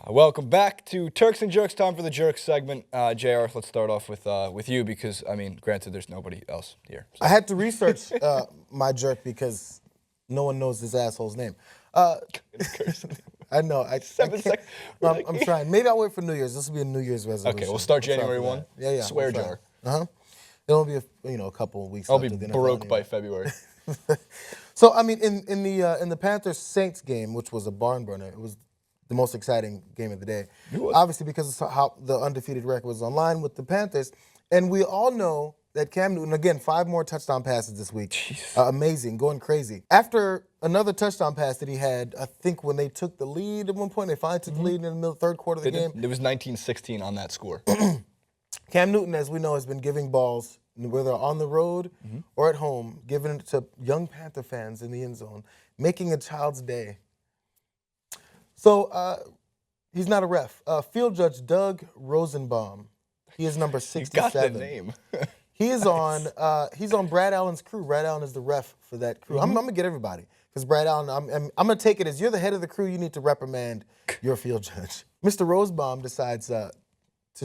Welcome back to Turks and Jerks. Time for the Jerk segment. JR, let's start off with you because, I mean, granted, there's nobody else here. So. I had to research my jerk because no one knows this asshole's name. I know. I can't, I'm trying. Maybe I'll wait for New Year's. This will be a New Year's resolution. Okay, we'll start January 1. Yeah. Swear jar. It'll be a couple of weeks. I'll be broke by February. So I mean, in the Panthers Saints game, which was a barn burner, it was the most exciting game of the day. Obviously, because of how the undefeated record was online with the Panthers, and we all know that Cam Newton, again, 5 more touchdown passes this week. Amazing, going crazy. After another touchdown pass that he had, I think when they took the lead at one point, they finally took the lead in the middle, third quarter of the game. It was 19-16 on that score. Cam Newton, as we know, has been giving balls, whether on the road or at home, giving it to young Panther fans in the end zone, making a child's day. So he's not a ref. Field judge Doug Rosenbaum. He is number 67. You got the name. He is he's on Brad Allen's crew. Brad Allen is the ref for that crew. I'm gonna get everybody because Brad Allen. I'm gonna take it as you're the head of the crew. You need to reprimand your field judge. Mr. Rosenbaum decides to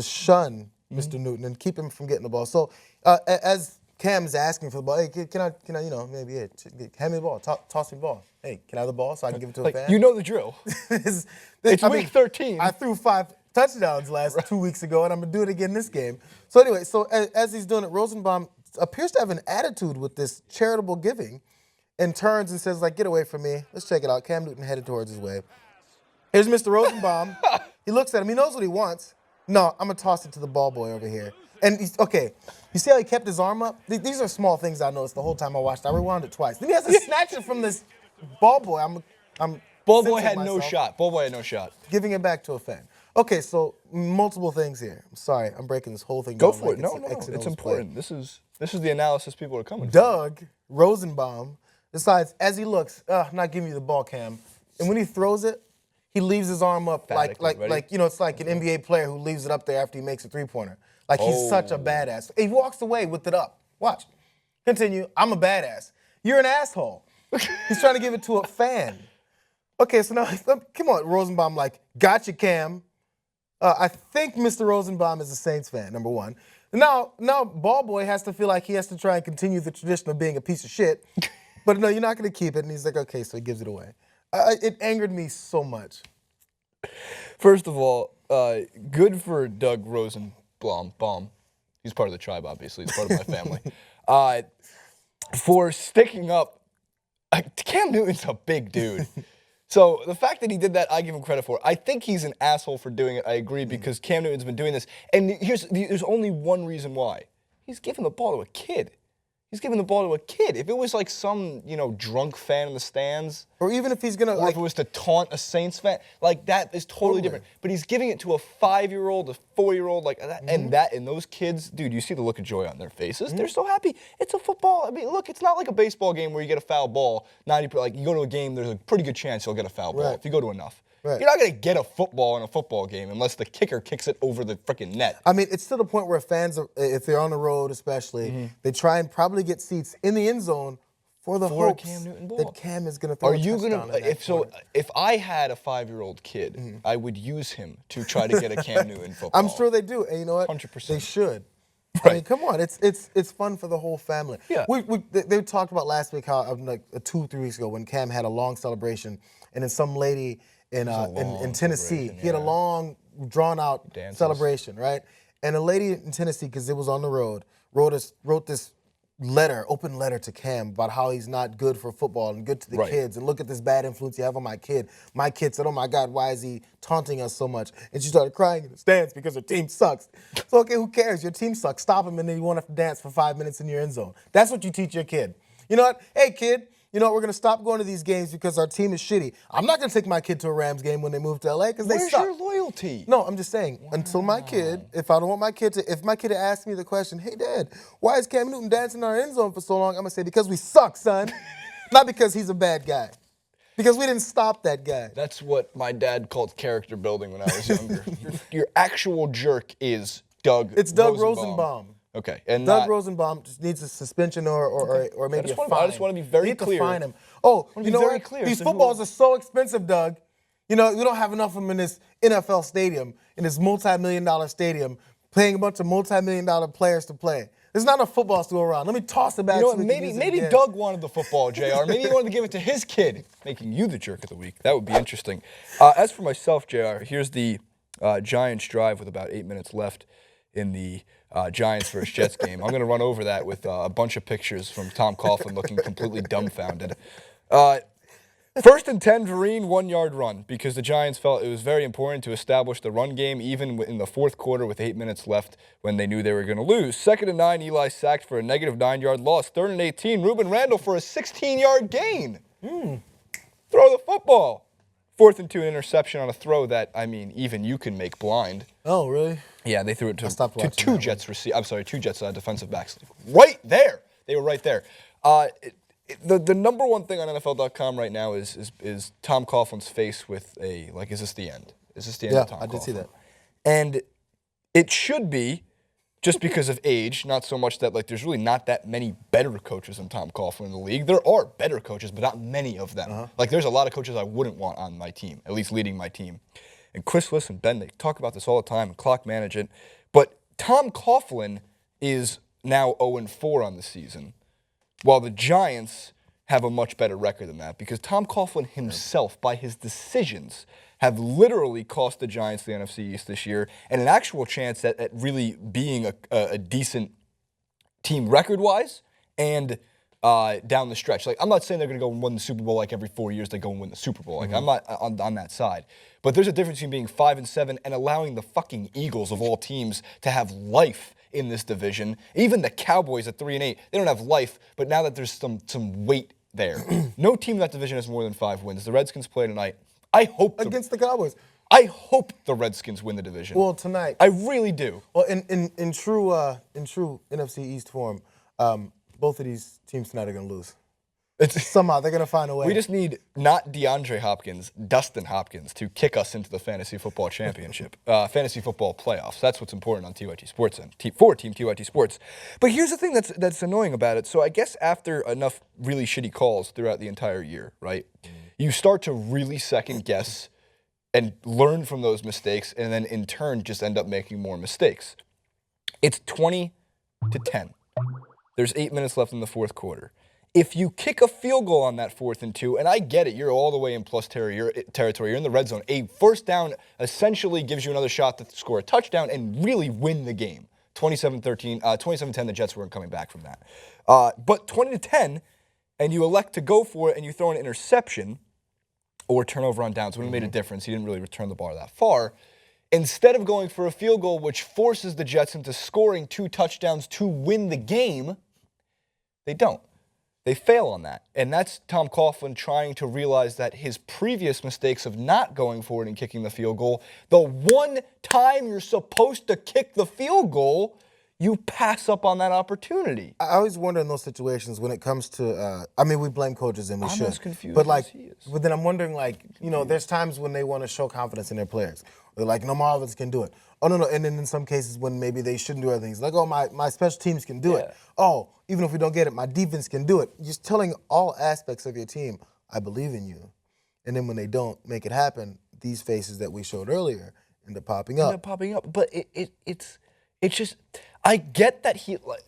shun Mr. Newton and keep him from getting the ball. So as Cam's asking for the ball, hey, can I, maybe hand me the ball, toss me the ball. Hey, can I have the ball so I can give it to a fan? You know the drill. It's week 13. I threw 5 touchdowns last 2 weeks ago, and I'm going to do it again this game. So anyway, as he's doing it, Rosenbaum appears to have an attitude with this charitable giving and turns and says, like, get away from me. Let's check it out. Cam Newton headed towards his way. Here's Mr. Rosenbaum. He looks at him. He knows what he wants. No, I'm going to toss it to the ball boy over here. And he's, okay, you see how he kept his arm up? These are small things I noticed the whole time I watched. I rewound it twice. Then he has to snatch it from this ball boy. Ball boy had no shot. Ball boy had no shot. Giving it back to a fan. Okay, so multiple things here. I'm sorry, I'm breaking this whole thing down. Go for it. No, it's important. This is the analysis people are coming Doug Rosenbaum decides, as he looks, I'm not giving you the ball, Cam. And when he throws it, he leaves his arm up like it's like an NBA player who leaves it up there after he makes a three-pointer. Like he's such a badass. He walks away with it up. Watch. Continue. I'm a badass. You're an asshole. He's trying to give it to a fan. Okay, so now, come on, Rosenbaum, like, gotcha, Cam. I think Mr. Rosenbaum is a Saints fan, number one. Now ball boy has to feel like he has to try and continue the tradition of being a piece of shit. But no, you're not going to keep it. And he's like, okay, so he gives it away. It angered me so much. First of all, good for Doug Rosenbaum. He's part of the tribe, obviously. He's part of my family. For sticking up. Cam Newton's a big dude. So the fact that he did that, I give him credit for. I think he's an asshole for doing it. I agree because Cam Newton's been doing this. And there's only one reason why. He's giving the ball to a kid. He's giving the ball to a kid. If it was like some, drunk fan in the stands. Or even if he's going to, or if it was to taunt a Saints fan. Like, that is totally different. But he's giving it to a 5-year-old, a 4-year-old, like that. And those kids, dude, you see the look of joy on their faces. They're so happy. It's a football. I mean, look, it's not like a baseball game where you get a foul ball. 90%, like, you go to a game, there's a pretty good chance you'll get a foul ball if you go to enough. Right. You're not going to get a football in a football game unless the kicker kicks it over the freaking net. I mean, it's to the point where fans, if they're on the road especially, they try and probably get seats in the end zone for the hopes Cam Newton ball. that Cam is going to throw a touchdown. If I had a 5-year-old kid, I would use him to try to get a Cam Newton football. I'm sure they do. And you know what? 100%. They should. Right. I mean, come on. It's fun for the whole family. Yeah. They talked about last week how, like 2-3 weeks ago, when Cam had a long celebration, and then some lady in Tennessee. He had a long, drawn-out celebration, right? And a lady in Tennessee, because it was on the road, wrote this open letter to Cam about how he's not good for football and good to the kids. And look at this bad influence you have on my kid. My kid said, oh, my God, why is he taunting us so much? And she started crying in the stands because her team sucks. So, okay, who cares? Your team sucks. Stop him, and then you won't have to dance for 5 minutes in your end zone. That's what you teach your kid. You know what? Hey, kid. You know what, we're going to stop going to these games because our team is shitty. I'm not going to take my kid to a Rams game when they move to L.A. because they suck. Where's your loyalty? No, I'm just saying, until my kid, if I don't want my kid to, if my kid asked me the question, hey, Dad, why is Cam Newton dancing in our end zone for so long? I'm going to say, because we suck, son. Not because he's a bad guy. Because we didn't stop that guy. That's what my dad called character building when I was younger. Your actual jerk is Doug Rosenbaum. It's Doug Rosenbaum. Okay, and Doug Rosenbaum just needs a suspension or maybe a fine. I just want to be very clear. You need to fine him. Oh, you know what? These footballs are so expensive, Doug. You know, we don't have enough of them in this NFL stadium, in this multi-million-dollar stadium, paying a bunch of multi-million-dollar players to play. There's not enough footballs to go around. Let me toss it back. You know what, maybe Doug wanted the football, JR. Maybe he wanted to give it to his kid, making you the jerk of the week. That would be interesting. As for myself, JR, here's the Giants drive with about 8 minutes left in the Giants versus Jets game. I'm going to run over that with a bunch of pictures from Tom Coughlin looking completely dumbfounded. First and 10, Vereen, 1-yard run, because the Giants felt it was very important to establish the run game even in the fourth quarter with 8 minutes left when they knew they were going to lose. Second and 9, Eli sacked for a negative 9-yard loss. Third and 18, Ruben Randall for a 16-yard gain. Throw the football. Fourth and 2, an interception on a throw that, I mean, even you can make blind. Oh, really? Yeah, they threw it to two Jets defensive backs. Right there. They were right there. The number one thing on NFL.com right now is Tom Coughlin's face with a, like, is this the end? Is this the end of Tom Coughlin? Yeah, I did see that. And it should be just because of age, not so much that, like, there's really not that many better coaches than Tom Coughlin in the league. There are better coaches, but not many of them. Like, there's a lot of coaches I wouldn't want on my team, at least leading my team. And Chris Liss and Ben, they talk about this all the time, clock management. But Tom Coughlin is now 0-4 on the season, while the Giants have a much better record than that, because Tom Coughlin himself, by his decisions, have literally cost the Giants the NFC East this year and an actual chance at really being a decent team record-wise and down the stretch. Like, I'm not saying they're going to go and win the Super Bowl like every 4 years they go and win the Super Bowl. Like, I'm not on that side. But there's a difference between being 5-7 and allowing the fucking Eagles of all teams to have life in this division. Even the Cowboys at 3-8, they don't have life, but now that there's some weight there. No team in that division has more than 5 wins. The Redskins play tonight. I hope against the Cowboys. I hope the Redskins win the division. Well, tonight. I really do. Well, in true NFC East form, both of these teams tonight are going to lose. Somehow they're going to find a way. We just need not DeAndre Hopkins, Dustin Hopkins, to kick us into the fantasy football championship, fantasy football playoffs. That's what's important on TYT Sports and for Team TYT Sports. But here's the thing that's annoying about it. So I guess after enough really shitty calls throughout the entire year, right, you start to really second guess and learn from those mistakes, and then in turn just end up making more mistakes. It's 20-10. There's 8 minutes left in the fourth quarter. If you kick a field goal on that 4th and 2, and I get it, you're all the way in plus territory, you're in the red zone. A first down essentially gives you another shot to score a touchdown and really win the game. 27-10, the Jets weren't coming back from that. But 20-10, and you elect to go for it and you throw an interception or turnover on downs, when it made a difference. He didn't really return the ball that far. Instead of going for a field goal, which forces the Jets into scoring 2 touchdowns to win the game, they don't. They fail on that. And that's Tom Coughlin trying to realize that his previous mistakes of not going forward and kicking the field goal, the one time you're supposed to kick the field goal, you pass up on that opportunity. I always wonder in those situations when it comes to, I mean, we blame coaches and we should. I'm as confused but like, as he is. But then I'm wondering, like, you know, there's times when they want to show confidence in their players. They're like, no, Marvins can do it. Oh, no. And then in some cases when maybe they shouldn't do everything, it's like, oh, my special teams can do it. Oh, even if we don't get it, my defense can do it. Just telling all aspects of your team, I believe in you. And then when they don't make it happen, these faces that we showed earlier end up popping up. But it's just, I get that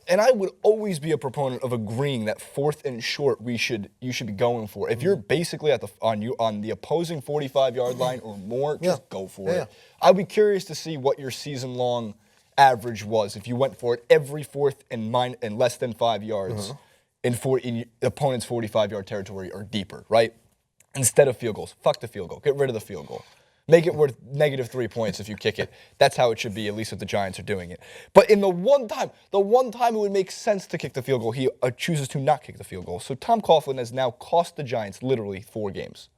and I would always be a proponent of agreeing that 4th and short you should be going for. If you're basically on the opposing 45-yard line or more, just go for it. I'd be curious to see what your season-long average was if you went for it every 4th and less than 5 yards in the opponent's 45-yard territory or deeper, right? Instead of field goals. Fuck the field goal. Get rid of the field goal. Make it worth -3 points if you kick it. That's how it should be, at least if the Giants are doing it. But in the one time it would make sense to kick the field goal, he chooses to not kick the field goal. So Tom Coughlin has now cost the Giants literally 4 games.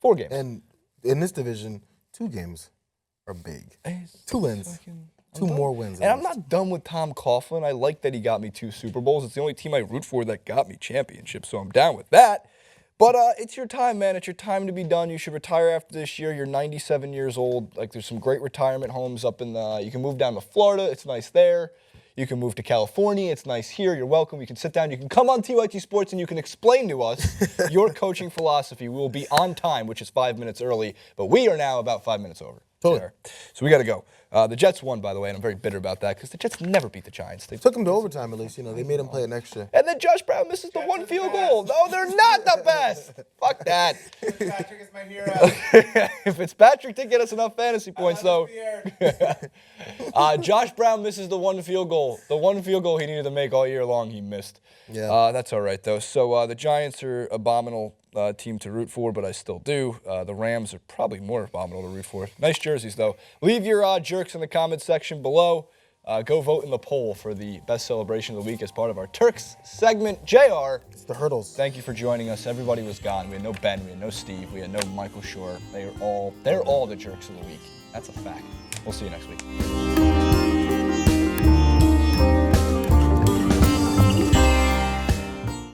4 games. And in this division, 2 games are big. 2 wins. 2 more wins. And I'm not done with Tom Coughlin. I like that he got me 2 Super Bowls. It's the only team I root for that got me championships, so I'm down with that. But it's your time, man. It's your time to be done. You should retire after this year. You're 97 years old. Like, there's some great retirement homes up in you can move down to Florida. It's nice there. You can move to California. It's nice here. You're welcome. You can sit down. You can come on TYT Sports and you can explain to us your coaching philosophy. We will be on time, which is 5 minutes early, but we are now about 5 minutes over. Totally. So we got to go. The Jets won, by the way, and I'm very bitter about that because the Jets never beat the Giants. They took them to overtime at least. You know, they made them play an extra. And then Josh Brown misses the one field goal. No, they're not the best. Fuck that. Fitzpatrick is my hero. Fitzpatrick did get us enough fantasy points, though. Josh Brown misses the one field goal. The one field goal he needed to make all year long, he missed. Yeah. That's all right, though. So the Giants are abominable team to root for, but I still do. The Rams are probably more abominable to root for. Nice jerseys, though. Leave your jerks in the comments section below. Go vote in the poll for the best celebration of the week as part of our Turks segment. JR. It's the hurdles. Thank you for joining us. Everybody was gone. We had no Ben. We had no Steve. We had no Michael Shore. They're all the jerks of the week. That's a fact. We'll see you next week.